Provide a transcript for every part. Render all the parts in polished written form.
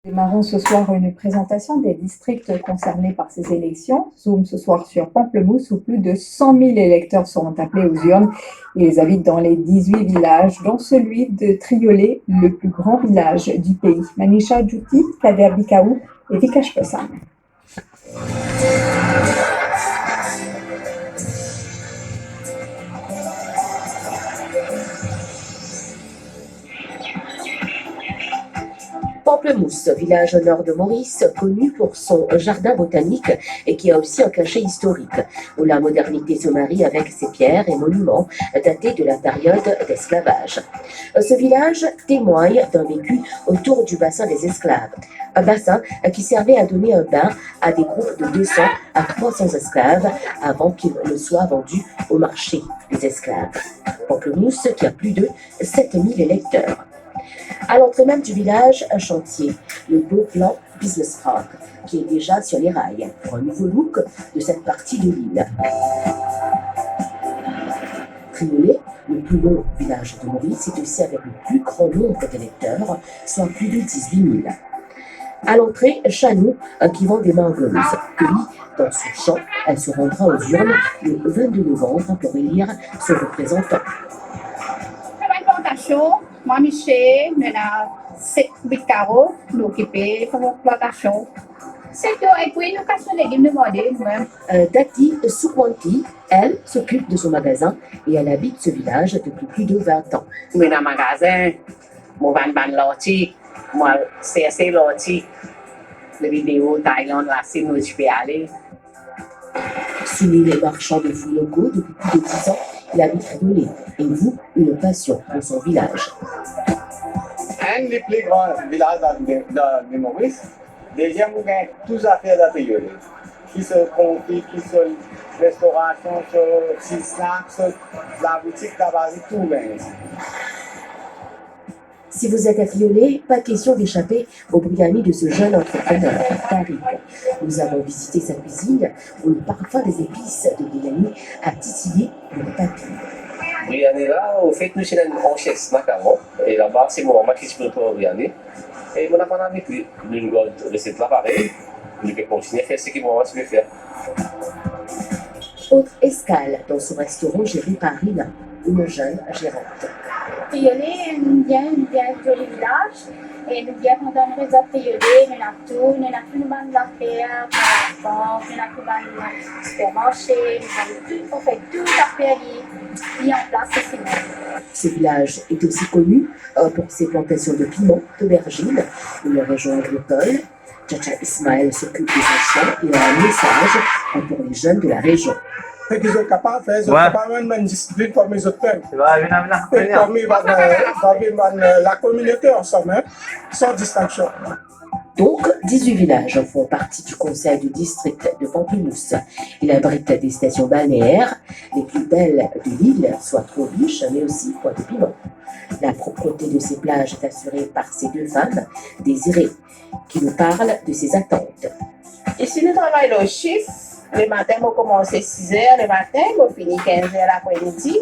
Démarrons ce soir une présentation des districts concernés par ces élections. Zoom ce soir sur Pamplemousse où plus de 100 000 électeurs seront appelés aux urnes. Ils habitent dans les 18 villages, dont celui de Triolet, le plus grand village du pays. Manisha Djouti, Kader Bikaou et Vikash Pessan. Pamplemousse, village au nord de Maurice, connu pour son jardin botanique et qui a aussi un cachet historique, où la modernité se marie avec ses pierres et monuments datés de la période d'esclavage. Ce village témoigne d'un vécu autour du bassin des esclaves, un bassin qui servait à donner un bain à des groupes de 200 à 300 esclaves avant qu'ils ne soient vendus au marché des esclaves. Pamplemousse qui a plus de 7000 électeurs. À l'entrée même du village, un chantier, le Beau Plan Business Park, qui est déjà sur les rails pour un nouveau look de cette partie de l'île. Triolet, le plus long village de Maurice, est aussi avec le plus grand nombre d'électeurs, soit plus de 18 000. À l'entrée, Chanou, qui vend des mangueuses. Cueillie dans son champ, elle se rendra aux urnes le 22 novembre pour élire son représentant. Moi, Michel, nous avons 7 carreaux, nous occupons de l'exploitation. C'est tout, et puis nous cassons les légumes de modèle nous-mêmes. Dati Soukwanti, elle, s'occupe de son magasin et elle habite ce village depuis plus de 20 ans. Moi, dans le magasin, je vends l'ortie, moi, c'est l'ortie. Les vidéos Thaïlande, là, c'est nous, je peux aller. Soumis les marchands de fruits locaux depuis plus de 10 ans, il habite Triolet et voue une passion pour son village. Un des plus grands villages de Maurice, déjà, nous avons tous affaires à Triolet. Qui se confient, qui se restauration, sur snacks, la boutique, tout bien. Si vous êtes à Triolet, pas question d'échapper au brigami de ce jeune entrepreneur, Tariq. Nous avons visité sa cuisine où le parfum des épices de Brigami a titillé le papy. Briani là, au fait, nous sommes en chaise, et là-bas, c'est mon maman qui se prépare au Briani. Et mon apprend avec lui. Nous avons recette là pareil. Nous pouvons continuer à faire ce que mon maman veut faire. Autre escale dans ce restaurant géré par Rina, une jeune gérante. Triolet, nous vient du village, et nous vient pendant le réseau Triolet, nous avons tout, nous avons affaires, nous avons tout supermarché, on fait tout affaire mis en place ici. Ce village est aussi connu pour ses plantations de piments, d'aubergines, une région agricole. Tchatcha Ismaël s'occupe des champs et a un message pour les jeunes de la région. Ce qu'ils sont capables de faire, ils sont capables de discipline comme les autres peuvent. Et comme la communauté ensemble, sans distinction. Donc, 18 villages font partie du conseil du district de Pamplemousse. Il abrite des stations balnéaires, les plus belles de l'île, soit Trop-Biche, mais aussi Pointe-Piment. La propreté de ces plages est assurée par ces deux femmes, Désirée, qui nous parlent de ses attentes. Ici, nous travaillons le chiffre. Le matin, on commence à 6 h le matin, on finit 15 h l'après-midi.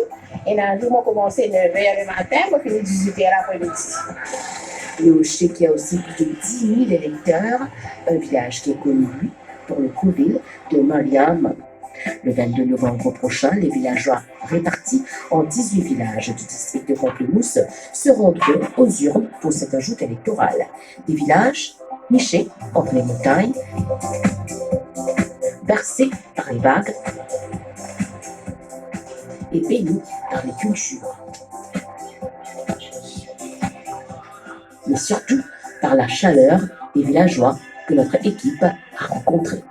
Et dans le jour, on commence à 9 h le matin, on finit 18 h l'après-midi. Le Hocher qui a aussi plus de 10 000 électeurs, un village qui est connu lui, pour le couvil de Mariam. Le 22 novembre prochain, les villageois répartis en 18 villages du district de Pamplemousse se rendront aux urnes pour cet ajout électoral. Des villages nichés entre les montagnes, bercés par les vagues et bénis par les cultures. Mais surtout par la chaleur des villageois que notre équipe a rencontrés.